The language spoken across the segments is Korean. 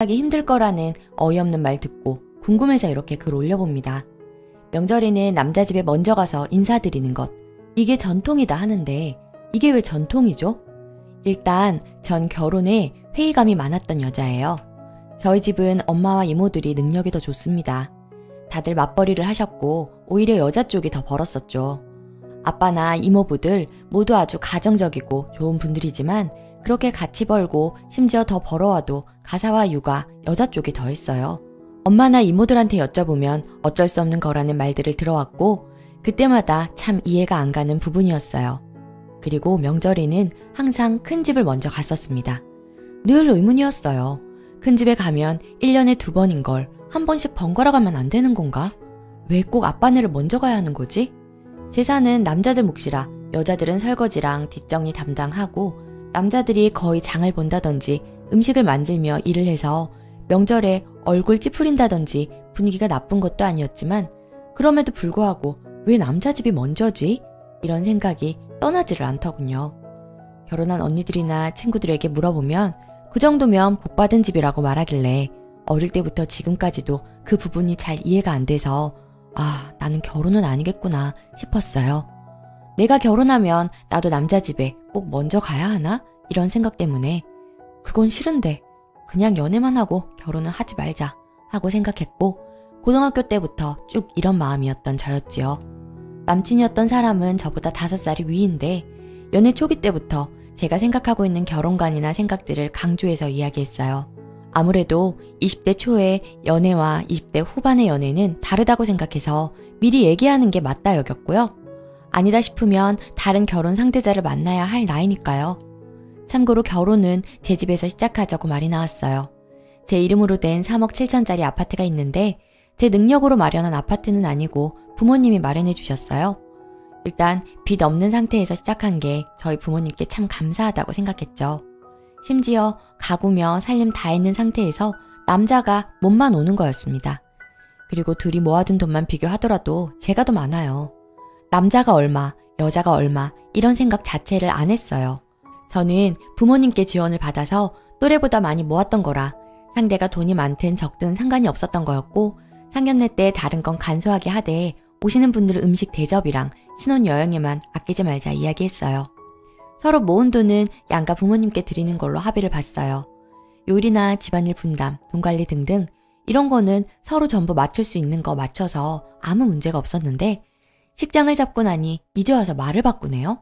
하기 힘들 거라는 어이없는 말 듣고 궁금해서 이렇게 글 올려봅니다. 명절에는 남자 집에 먼저 가서 인사드리는 것. 이게 전통이다 하는데 이게 왜 전통이죠? 일단 전 결혼에 회의감이 많았던 여자예요. 저희 집은 엄마와 이모들이 능력이 더 좋습니다. 다들 맞벌이를 하셨고 오히려 여자 쪽이 더 벌었었죠. 아빠나 이모부들 모두 아주 가정적이고 좋은 분들이지만 그렇게 같이 벌고 심지어 더 벌어와도 가사와 육아 여자 쪽이 더 했어요. 엄마나 이모들한테 여쭤보면 어쩔 수 없는 거라는 말들을 들어왔고 그때마다 참 이해가 안 가는 부분이었어요. 그리고 명절에는 항상 큰 집을 먼저 갔었습니다. 늘 의문이었어요. 큰 집에 가면 1년에 2번인 걸 한 번씩 번갈아 가면 안 되는 건가? 왜 꼭 아빠네를 먼저 가야 하는 거지? 제사는 남자들 몫이라 여자들은 설거지랑 뒷정리 담당하고 남자들이 거의 장을 본다든지 음식을 만들며 일을 해서 명절에 얼굴 찌푸린다든지 분위기가 나쁜 것도 아니었지만 그럼에도 불구하고 왜 남자 집이 먼저지? 이런 생각이 떠나지를 않더군요. 결혼한 언니들이나 친구들에게 물어보면 그 정도면 복받은 집이라고 말하길래 어릴 때부터 지금까지도 그 부분이 잘 이해가 안 돼서 나는 결혼은 아니겠구나 싶었어요. 내가 결혼하면 나도 남자 집에 꼭 먼저 가야 하나? 이런 생각 때문에 그건 싫은데 그냥 연애만 하고 결혼은 하지 말자 하고 생각했고 고등학교 때부터 쭉 이런 마음이었던 저였지요. 남친이었던 사람은 저보다 5살이 위인데 연애 초기 때부터 제가 생각하고 있는 결혼관이나 생각들을 강조해서 이야기했어요. 아무래도 20대 초의 연애와 20대 후반의 연애는 다르다고 생각해서 미리 얘기하는 게 맞다 여겼고요. 아니다 싶으면 다른 결혼 상대자를 만나야 할 나이니까요. 참고로 결혼은 제 집에서 시작하자고 말이 나왔어요. 제 이름으로 된 3억 7천짜리 아파트가 있는데 제 능력으로 마련한 아파트는 아니고 부모님이 마련해 주셨어요. 일단 빚 없는 상태에서 시작한 게 저희 부모님께 참 감사하다고 생각했죠. 심지어 가구며 살림 다 있는 상태에서 남자가 몸만 오는 거였습니다. 그리고 둘이 모아둔 돈만 비교하더라도 제가 더 많아요. 남자가 얼마, 여자가 얼마 이런 생각 자체를 안 했어요. 저는 부모님께 지원을 받아서 또래보다 많이 모았던 거라 상대가 돈이 많든 적든 상관이 없었던 거였고 상견례 때 다른 건 간소하게 하되 오시는 분들 음식 대접이랑 신혼여행에만 아끼지 말자 이야기했어요. 서로 모은 돈은 양가 부모님께 드리는 걸로 합의를 봤어요. 요리나 집안일 분담, 돈관리 등등 이런 거는 서로 전부 맞출 수 있는 거 맞춰서 아무 문제가 없었는데 식장을 잡고 나니 이제 와서 말을 바꾸네요.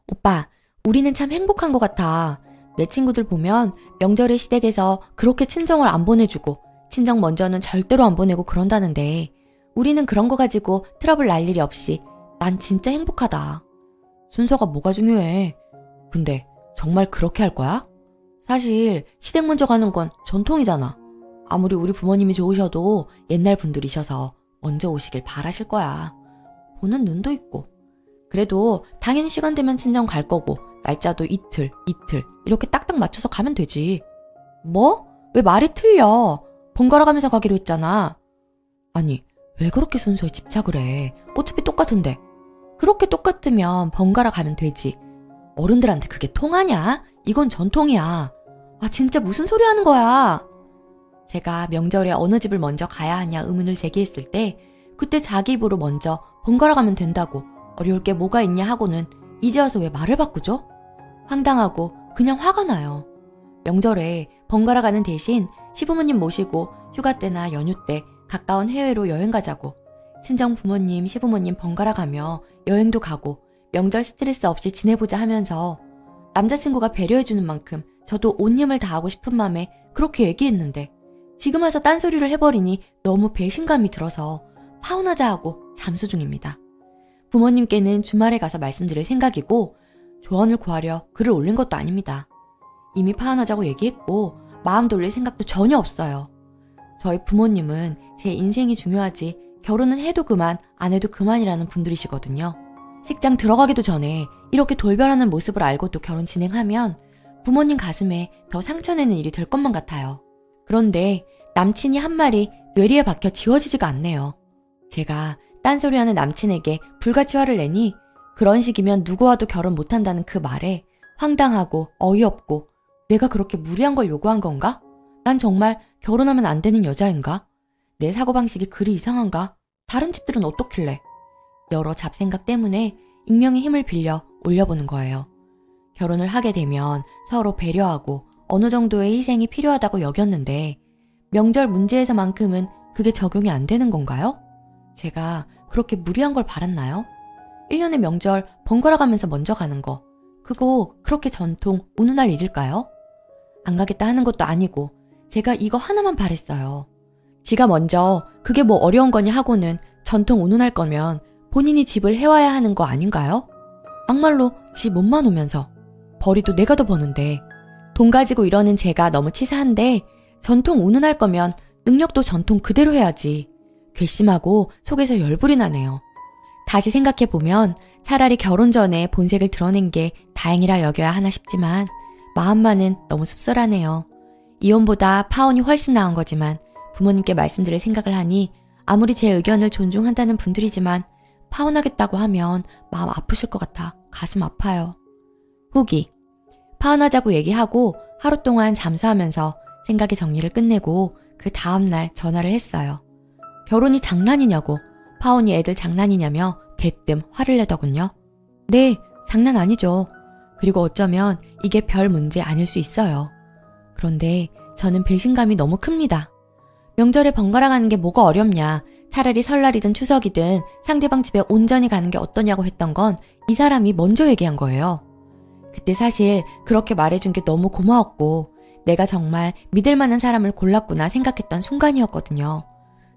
오빠, 우리는 참 행복한 것 같아. 내 친구들 보면 명절에 시댁에서 그렇게 친정을 안 보내주고 친정 먼저는 절대로 안 보내고 그런다는데 우리는 그런 거 가지고 트러블 날 일이 없이 난 진짜 행복하다. 순서가 뭐가 중요해. 근데 정말 그렇게 할 거야? 사실 시댁 먼저 가는 건 전통이잖아. 아무리 우리 부모님이 좋으셔도 옛날 분들이셔서 먼저 오시길 바라실 거야. 보는 눈도 있고. 그래도 당연히 시간 되면 친정 갈 거고 날짜도 이틀 이렇게 딱딱 맞춰서 가면 되지. 뭐? 왜 말이 틀려? 번갈아 가면서 가기로 했잖아. 아니, 왜 그렇게 순서에 집착을 해? 어차피 똑같은데. 그렇게 똑같으면 번갈아 가면 되지. 어른들한테 그게 통하냐? 이건 전통이야. 진짜 무슨 소리 하는 거야? 제가 명절에 어느 집을 먼저 가야 하냐 의문을 제기했을 때 그때 자기 입으로 먼저 번갈아 가면 된다고 어려울 게 뭐가 있냐 하고는 이제 와서 왜 말을 바꾸죠? 황당하고 그냥 화가 나요. 명절에 번갈아 가는 대신 시부모님 모시고 휴가 때나 연휴 때 가까운 해외로 여행 가자고 친정 부모님, 시부모님 번갈아 가며 여행도 가고 명절 스트레스 없이 지내보자 하면서 남자친구가 배려해주는 만큼 저도 온 힘을 다하고 싶은 마음에 그렇게 얘기했는데 지금 와서 딴소리를 해버리니 너무 배신감이 들어서 파혼하자 하고 잠수 중입니다. 부모님께는 주말에 가서 말씀드릴 생각이고 조언을 구하려 글을 올린 것도 아닙니다. 이미 파혼하자고 얘기했고 마음 돌릴 생각도 전혀 없어요. 저희 부모님은 제 인생이 중요하지 결혼은 해도 그만 안 해도 그만이라는 분들이시거든요. 식장 들어가기도 전에 이렇게 돌변하는 모습을 알고도 결혼 진행하면 부모님 가슴에 더 상처내는 일이 될 것만 같아요. 그런데 남친이 한 말이 뇌리에 박혀 지워지지가 않네요. 제가 딴소리하는 남친에게 불같이 화를 내니 그런 식이면 누구와도 결혼 못한다는 그 말에 황당하고 어이없고 내가 그렇게 무리한 걸 요구한 건가? 난 정말 결혼하면 안 되는 여자인가? 내 사고방식이 그리 이상한가? 다른 집들은 어떻길래? 여러 잡생각 때문에 익명의 힘을 빌려 올려보는 거예요. 결혼을 하게 되면 서로 배려하고 어느 정도의 희생이 필요하다고 여겼는데 명절 문제에서만큼은 그게 적용이 안 되는 건가요? 제가 그렇게 무리한 걸 바랐나요? 1년의 명절 번갈아 가면서 먼저 가는 거, 그거 그렇게 전통 운운할 일일까요? 안 가겠다 하는 것도 아니고 제가 이거 하나만 바랬어요. 지가 먼저 그게 뭐 어려운 거냐 하고는 전통 운운할 거면 본인이 집을 해와야 하는 거 아닌가요? 막말로 지 몸만 오면서 벌이도 내가 더 버는데 돈 가지고 이러는 제가 너무 치사한데 전통 운운할 거면 능력도 전통 그대로 해야지. 괘씸하고 속에서 열불이 나네요. 다시 생각해보면 차라리 결혼 전에 본색을 드러낸 게 다행이라 여겨야 하나 싶지만 마음만은 너무 씁쓸하네요. 이혼보다 파혼이 훨씬 나은 거지만 부모님께 말씀드릴 생각을 하니 아무리 제 의견을 존중한다는 분들이지만 파혼하겠다고 하면 마음 아프실 것 같아 가슴 아파요. 후기. 파혼하자고 얘기하고 하루 동안 잠수하면서 생각의 정리를 끝내고 그 다음날 전화를 했어요. 결혼이 장난이냐고, 파혼이 애들 장난이냐며 대뜸 화를 내더군요. 네, 장난 아니죠. 그리고 어쩌면 이게 별 문제 아닐 수 있어요. 그런데 저는 배신감이 너무 큽니다. 명절에 번갈아 가는 게 뭐가 어렵냐. 차라리 설날이든 추석이든 상대방 집에 온전히 가는 게 어떠냐고 했던 건 이 사람이 먼저 얘기한 거예요. 그때 사실 그렇게 말해준 게 너무 고마웠고 내가 정말 믿을 만한 사람을 골랐구나 생각했던 순간이었거든요.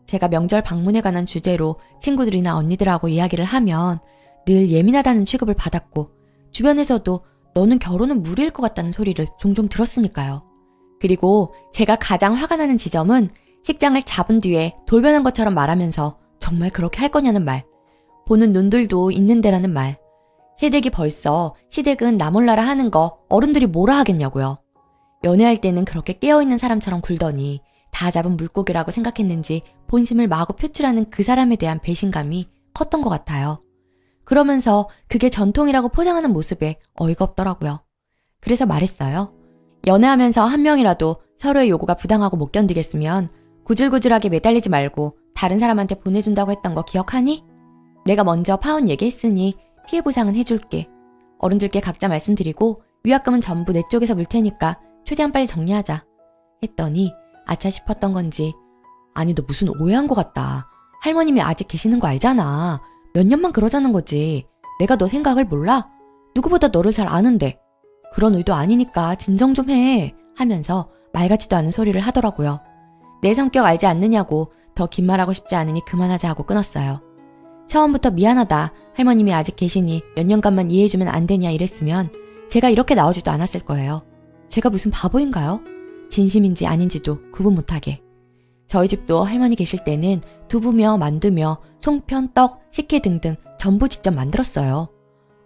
제가 명절 방문에 관한 주제로 친구들이나 언니들하고 이야기를 하면 늘 예민하다는 취급을 받았고 주변에서도 너는 결혼은 무리일 것 같다는 소리를 종종 들었으니까요. 그리고 제가 가장 화가 나는 지점은 식장을 잡은 뒤에 돌변한 것처럼 말하면서 정말 그렇게 할 거냐는 말, 보는 눈들도 있는 데라는 말, 새댁이 벌써 시댁은 나 몰라라 하는 거 어른들이 뭐라 하겠냐고요. 연애할 때는 그렇게 깨어있는 사람처럼 굴더니 다 잡은 물고기라고 생각했는지 본심을 마구 표출하는 그 사람에 대한 배신감이 컸던 것 같아요. 그러면서 그게 전통이라고 포장하는 모습에 어이가 없더라고요. 그래서 말했어요. 연애하면서 한 명이라도 서로의 요구가 부당하고 못 견디겠으면 구질구질하게 매달리지 말고 다른 사람한테 보내준다고 했던 거 기억하니? 내가 먼저 파혼 얘기했으니 피해 보상은 해줄게. 어른들께 각자 말씀드리고 위약금은 전부 내 쪽에서 물 테니까 최대한 빨리 정리하자. 했더니 아차 싶었던 건지 아니 너 무슨 오해한 것 같다. 할머님이 아직 계시는 거 알잖아. 몇 년만 그러자는 거지. 내가 너 생각을 몰라? 누구보다 너를 잘 아는데. 그런 의도 아니니까 진정 좀 해. 하면서 말 같지도 않은 소리를 하더라고요. 내 성격 알지 않느냐고 더 긴 말하고 싶지 않으니 그만하자 하고 끊었어요. 처음부터 미안하다. 할머님이 아직 계시니 몇 년간만 이해해주면 안 되냐 이랬으면 제가 이렇게 나오지도 않았을 거예요. 제가 무슨 바보인가요? 진심인지 아닌지도 구분 못하게. 저희 집도 할머니 계실 때는 두부며 만두며 송편, 떡, 식혜 등등 전부 직접 만들었어요.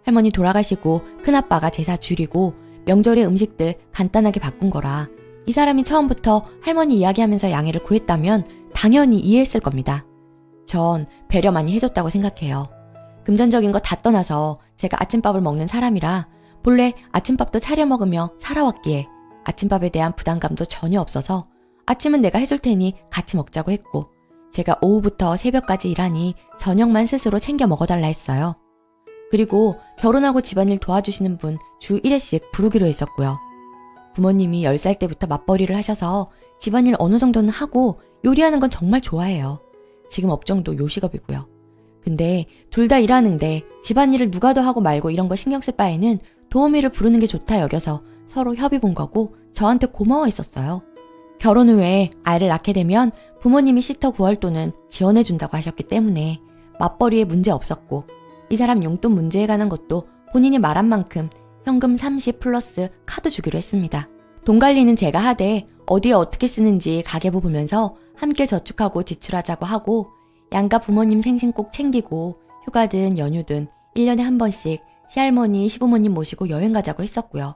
할머니 돌아가시고 큰아빠가 제사 줄이고 명절의 음식들 간단하게 바꾼 거라 이 사람이 처음부터 할머니 이야기하면서 양해를 구했다면 당연히 이해했을 겁니다. 전 배려 많이 해줬다고 생각해요. 금전적인 거 다 떠나서 제가 아침밥을 먹는 사람이라 본래 아침밥도 차려 먹으며 살아왔기에 아침밥에 대한 부담감도 전혀 없어서 아침은 내가 해줄 테니 같이 먹자고 했고 제가 오후부터 새벽까지 일하니 저녁만 스스로 챙겨 먹어달라 했어요. 그리고 결혼하고 집안일 도와주시는 분 주 1회씩 부르기로 했었고요. 부모님이 10살 때부터 맞벌이를 하셔서 집안일 어느 정도는 하고 요리하는 건 정말 좋아해요. 지금 업종도 요식업이고요. 근데 둘 다 일하는데 집안일을 누가 더 하고 말고 이런 거 신경 쓸 바에는 도우미를 부르는 게 좋다 여겨서 서로 협의 본 거고 저한테 고마워했었어요. 결혼 후에 아이를 낳게 되면 부모님이 시터 구할 돈은 지원해준다고 하셨기 때문에 맞벌이에 문제 없었고 이 사람 용돈 문제에 관한 것도 본인이 말한 만큼 현금 30 플러스 카드 주기로 했습니다. 돈 관리는 제가 하되 어디에 어떻게 쓰는지 가계부 보면서 함께 저축하고 지출하자고 하고 양가 부모님 생신 꼭 챙기고 휴가든 연휴든 1년에 한 번씩 시할머니, 시부모님 모시고 여행 가자고 했었고요.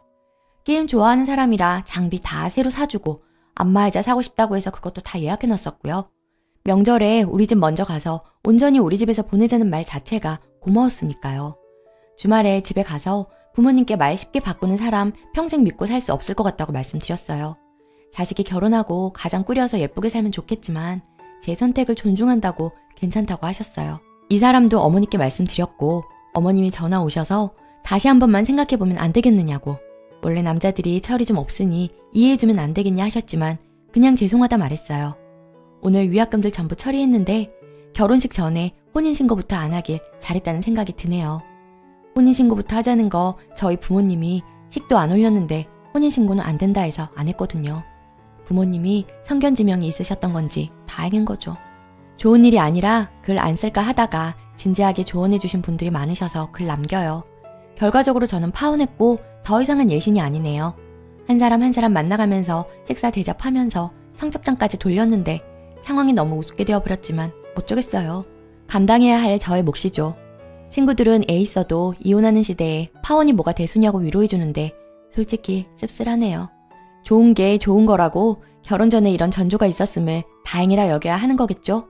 게임 좋아하는 사람이라 장비 다 새로 사주고 안마의자 사고 싶다고 해서 그것도 다 예약해놨었고요. 명절에 우리 집 먼저 가서 온전히 우리 집에서 보내자는 말 자체가 고마웠으니까요. 주말에 집에 가서 부모님께 말 쉽게 바꾸는 사람 평생 믿고 살 수 없을 것 같다고 말씀드렸어요. 자식이 결혼하고 가장 꾸려서 예쁘게 살면 좋겠지만 제 선택을 존중한다고 괜찮다고 하셨어요. 이 사람도 어머니께 말씀드렸고 어머님이 전화 오셔서 다시 한 번만 생각해보면 안 되겠느냐고, 원래 남자들이 철이 좀 없으니 이해해주면 안 되겠냐 하셨지만 그냥 죄송하다 말했어요. 오늘 위약금들 전부 처리했는데 결혼식 전에 혼인신고부터 안 하길 잘했다는 생각이 드네요. 혼인신고부터 하자는 거 저희 부모님이 식도 안 올렸는데 혼인신고는 안 된다 해서 안 했거든요. 부모님이 성견지명이 있으셨던 건지 다행인 거죠. 좋은 일이 아니라 글 안 쓸까 하다가 진지하게 조언해주신 분들이 많으셔서 글 남겨요. 결과적으로 저는 파혼했고 더 이상은 예신이 아니네요. 한 사람 한 사람 만나가면서 식사 대접하면서 청첩장까지 돌렸는데 상황이 너무 우습게 되어버렸지만 어쩌겠어요. 감당해야 할 저의 몫이죠. 친구들은 애 있어도 이혼하는 시대에 파혼이 뭐가 대수냐고 위로해주는데 솔직히 씁쓸하네요. 좋은 게 좋은 거라고 결혼 전에 이런 전조가 있었음을 다행이라 여겨야 하는 거겠죠?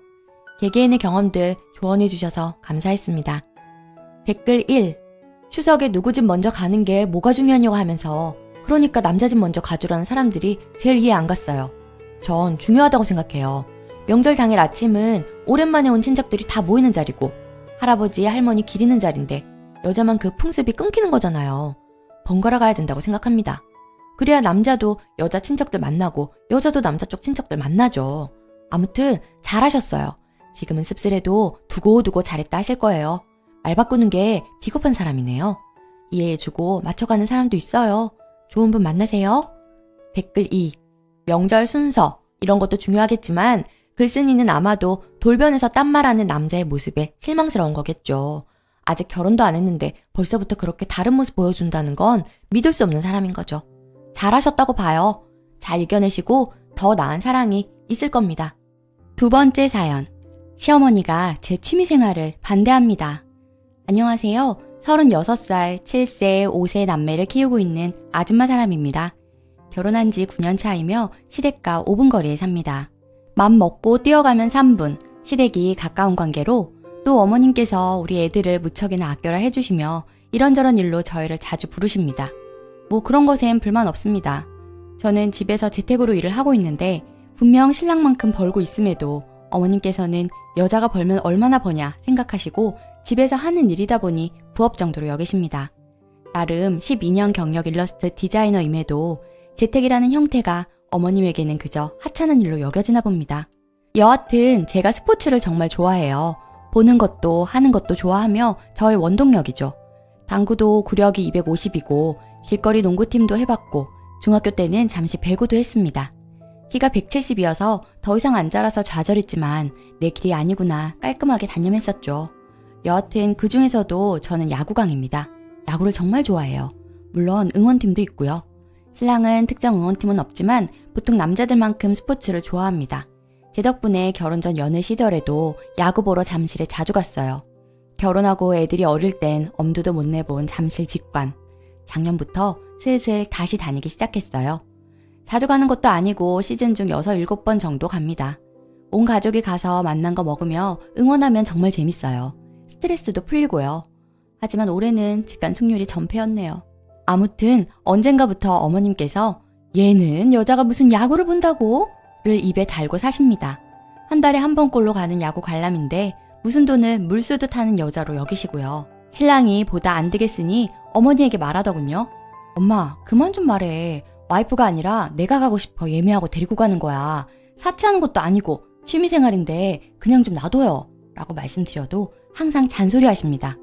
개개인의 경험들 조언해주셔서 감사했습니다. 댓글 1. 추석에 누구 집 먼저 가는 게 뭐가 중요하냐고 하면서 그러니까 남자 집 먼저 가주라는 사람들이 제일 이해 안 갔어요. 전 중요하다고 생각해요. 명절 당일 아침은 오랜만에 온 친척들이 다 모이는 자리고 할아버지, 할머니 기리는 자리인데 여자만 그 풍습이 끊기는 거잖아요. 번갈아 가야 된다고 생각합니다. 그래야 남자도 여자 친척들 만나고 여자도 남자 쪽 친척들 만나죠. 아무튼 잘하셨어요. 지금은 씁쓸해도 두고두고 잘했다 하실 거예요. 말 바꾸는 게 비겁한 사람이네요. 이해해주고 맞춰가는 사람도 있어요. 좋은 분 만나세요. 댓글 2. 명절 순서 이런 것도 중요하겠지만 글쓴이는 아마도 돌변해서 딴 말하는 남자의 모습에 실망스러운 거겠죠. 아직 결혼도 안 했는데 벌써부터 그렇게 다른 모습 보여준다는 건 믿을 수 없는 사람인 거죠. 잘하셨다고 봐요. 잘 이겨내시고 더 나은 사랑이 있을 겁니다. 두 번째 사연. 시어머니가 제 취미생활을 반대합니다. 안녕하세요. 36살, 7세, 5세 남매를 키우고 있는 아줌마 사람입니다. 결혼한 지 9년 차이며 시댁과 5분 거리에 삽니다. 맘 먹고 뛰어가면 3분, 시댁이 가까운 관계로 또 어머님께서 우리 애들을 무척이나 아껴라 해주시며 이런저런 일로 저희를 자주 부르십니다. 뭐 그런 것엔 불만 없습니다. 저는 집에서 재택으로 일을 하고 있는데 분명 신랑만큼 벌고 있음에도 어머님께서는 여자가 벌면 얼마나 버냐 생각하시고 집에서 하는 일이다 보니 부업 정도로 여기십니다. 나름 12년 경력 일러스트 디자이너임에도 재택이라는 형태가 어머님에게는 그저 하찮은 일로 여겨지나 봅니다. 여하튼 제가 스포츠를 정말 좋아해요. 보는 것도 하는 것도 좋아하며 저의 원동력이죠. 당구도 구력이 250이고 길거리 농구팀도 해봤고 중학교 때는 잠시 배구도 했습니다. 키가 170이어서 더 이상 안 자라서 좌절했지만 내 길이 아니구나 깔끔하게 단념했었죠. 여하튼 그 중에서도 저는 야구광입니다. 야구를 정말 좋아해요. 물론 응원팀도 있고요. 신랑은 특정 응원팀은 없지만 보통 남자들만큼 스포츠를 좋아합니다. 제 덕분에 결혼 전 연애 시절에도 야구 보러 잠실에 자주 갔어요. 결혼하고 애들이 어릴 땐 엄두도 못 내본 잠실 직관. 작년부터 슬슬 다시 다니기 시작했어요. 자주 가는 것도 아니고 시즌 중 6, 7번 정도 갑니다. 온 가족이 가서 맛난 거 먹으며 응원하면 정말 재밌어요. 스트레스도 풀리고요. 하지만 올해는 직관 승률이 전패였네요. 아무튼 언젠가부터 어머님께서 얘는 여자가 무슨 야구를 본다고? 를 입에 달고 사십니다. 한 달에 한 번꼴로 가는 야구 관람인데 무슨 돈을 물 쓰듯 하는 여자로 여기시고요. 신랑이 보다 안 되겠으니 어머니에게 말하더군요. 엄마 그만 좀 말해. 와이프가 아니라 내가 가고 싶어 예매하고 데리고 가는 거야. 사치하는 것도 아니고 취미생활인데 그냥 좀 놔둬요. 라고 말씀드려도 항상 잔소리 하십니다.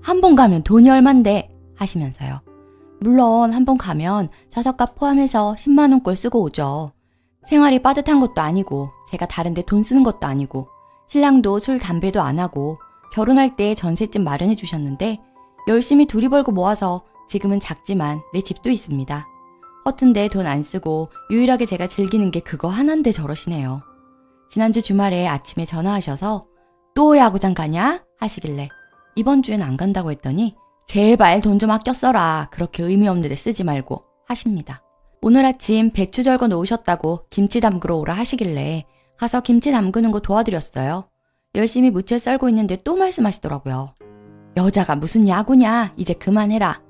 한 번 가면 돈이 얼만데 하시면서요. 물론 한 번 가면 좌석값 포함해서 10만 원꼴 쓰고 오죠. 생활이 빠듯한 것도 아니고 제가 다른데 돈 쓰는 것도 아니고 신랑도 술 담배도 안 하고 결혼할 때 전셋집 마련해 주셨는데 열심히 둘이 벌고 모아서 지금은 작지만 내 집도 있습니다. 허튼데 돈 안 쓰고 유일하게 제가 즐기는 게 그거 하나인데 저러시네요. 지난주 주말에 아침에 전화하셔서 또 야구장 가냐? 하시길래 이번 주엔 안 간다고 했더니 제발 돈 좀 아껴 써라. 그렇게 의미 없는 데 쓰지 말고 하십니다. 오늘 아침 배추 절거 놓으셨다고 김치 담그러 오라 하시길래 가서 김치 담그는 거 도와드렸어요. 열심히 무채 썰고 있는데 또 말씀하시더라고요. 여자가 무슨 야구냐? 이제 그만해라.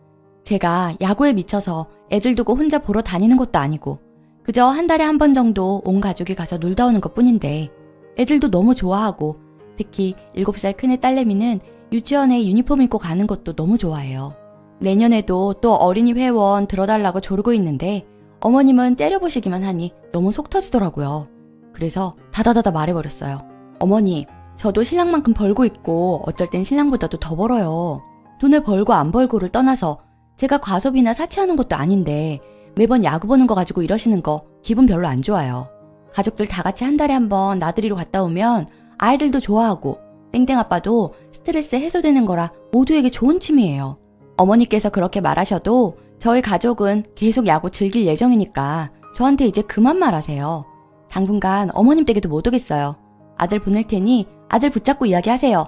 제가 야구에 미쳐서 애들 두고 혼자 보러 다니는 것도 아니고 그저 한 달에 한 번 정도 온 가족이 가서 놀다 오는 것 뿐인데 애들도 너무 좋아하고 특히 7살 큰애 딸내미는 유치원에 유니폼 입고 가는 것도 너무 좋아해요. 내년에도 또 어린이 회원 들어달라고 조르고 있는데 어머님은 째려보시기만 하니 너무 속 터지더라고요. 그래서 다다다다 말해버렸어요. 어머니, 저도 신랑만큼 벌고 있고 어쩔 땐 신랑보다도 더 벌어요. 돈을 벌고 안 벌고를 떠나서 제가 과소비나 사치하는 것도 아닌데 매번 야구 보는 거 가지고 이러시는 거 기분 별로 안 좋아요. 가족들 다 같이 한 달에 한 번 나들이로 갔다 오면 아이들도 좋아하고 땡땡 아빠도 스트레스 해소되는 거라 모두에게 좋은 취미예요. 어머니께서 그렇게 말하셔도 저희 가족은 계속 야구 즐길 예정이니까 저한테 이제 그만 말하세요. 당분간 어머님 댁에도 못 오겠어요. 아들 보낼 테니 아들 붙잡고 이야기하세요.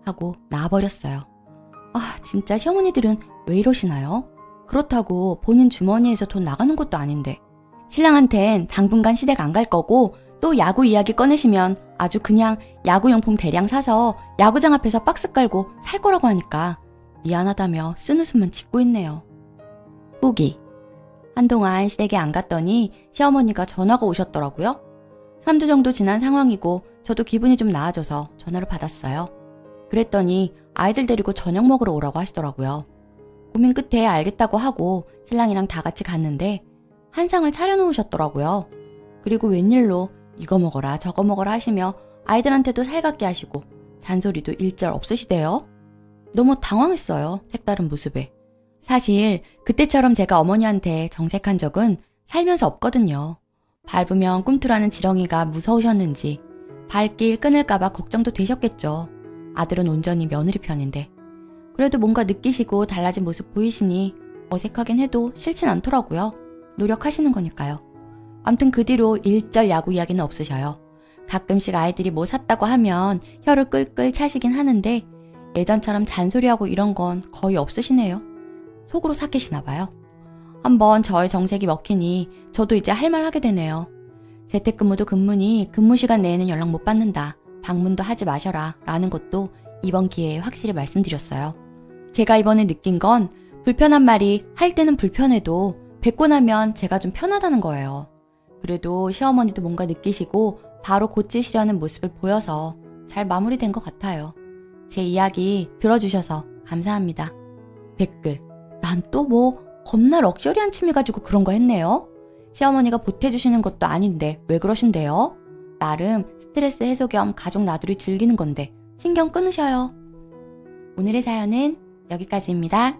하고 나와버렸어요. 아, 진짜 시어머니들은 왜 이러시나요? 그렇다고 본인 주머니에서 돈 나가는 것도 아닌데 신랑한텐 당분간 시댁 안 갈 거고 또 야구 이야기 꺼내시면 아주 그냥 야구용품 대량 사서 야구장 앞에서 박스 깔고 살 거라고 하니까 미안하다며 쓴웃음만 짓고 있네요. 후기. 한동안 시댁에 안 갔더니 시어머니가 전화가 오셨더라고요. 3주 정도 지난 상황이고 저도 기분이 좀 나아져서 전화를 받았어요. 그랬더니 아이들 데리고 저녁 먹으러 오라고 하시더라고요. 고민 끝에 알겠다고 하고 신랑이랑 다 같이 갔는데 한상을 차려놓으셨더라고요. 그리고 웬일로 이거 먹어라 저거 먹어라 하시며 아이들한테도 살갑게 하시고 잔소리도 일절 없으시대요. 너무 당황했어요. 색다른 모습에. 사실 그때처럼 제가 어머니한테 정색한 적은 살면서 없거든요. 밟으면 꿈틀하는 지렁이가 무서우셨는지 발길 끊을까봐 걱정도 되셨겠죠. 아들은 온전히 며느리 편인데. 그래도 뭔가 느끼시고 달라진 모습 보이시니 어색하긴 해도 싫진 않더라고요. 노력하시는 거니까요. 암튼 그 뒤로 일절 야구 이야기는 없으셔요. 가끔씩 아이들이 뭐 샀다고 하면 혀를 끌끌 차시긴 하는데 예전처럼 잔소리하고 이런 건 거의 없으시네요. 속으로 삭히시나 봐요. 한번 저의 정색이 먹히니 저도 이제 할 말 하게 되네요. 재택근무도 근무니 근무 시간 내에는 연락 못 받는다. 방문도 하지 마셔라 라는 것도 이번 기회에 확실히 말씀드렸어요. 제가 이번에 느낀 건 불편한 말이 할 때는 불편해도 뱉고 나면 제가 좀 편하다는 거예요. 그래도 시어머니도 뭔가 느끼시고 바로 고치시려는 모습을 보여서 잘 마무리된 것 같아요. 제 이야기 들어주셔서 감사합니다. 댓글. 난 또 뭐 겁나 럭셔리한 취미 가지고 그런 거 했네요. 시어머니가 보태주시는 것도 아닌데 왜 그러신데요? 나름 스트레스 해소 겸 가족 나들이 즐기는 건데 신경 끊으셔요. 오늘의 사연은 여기까지입니다.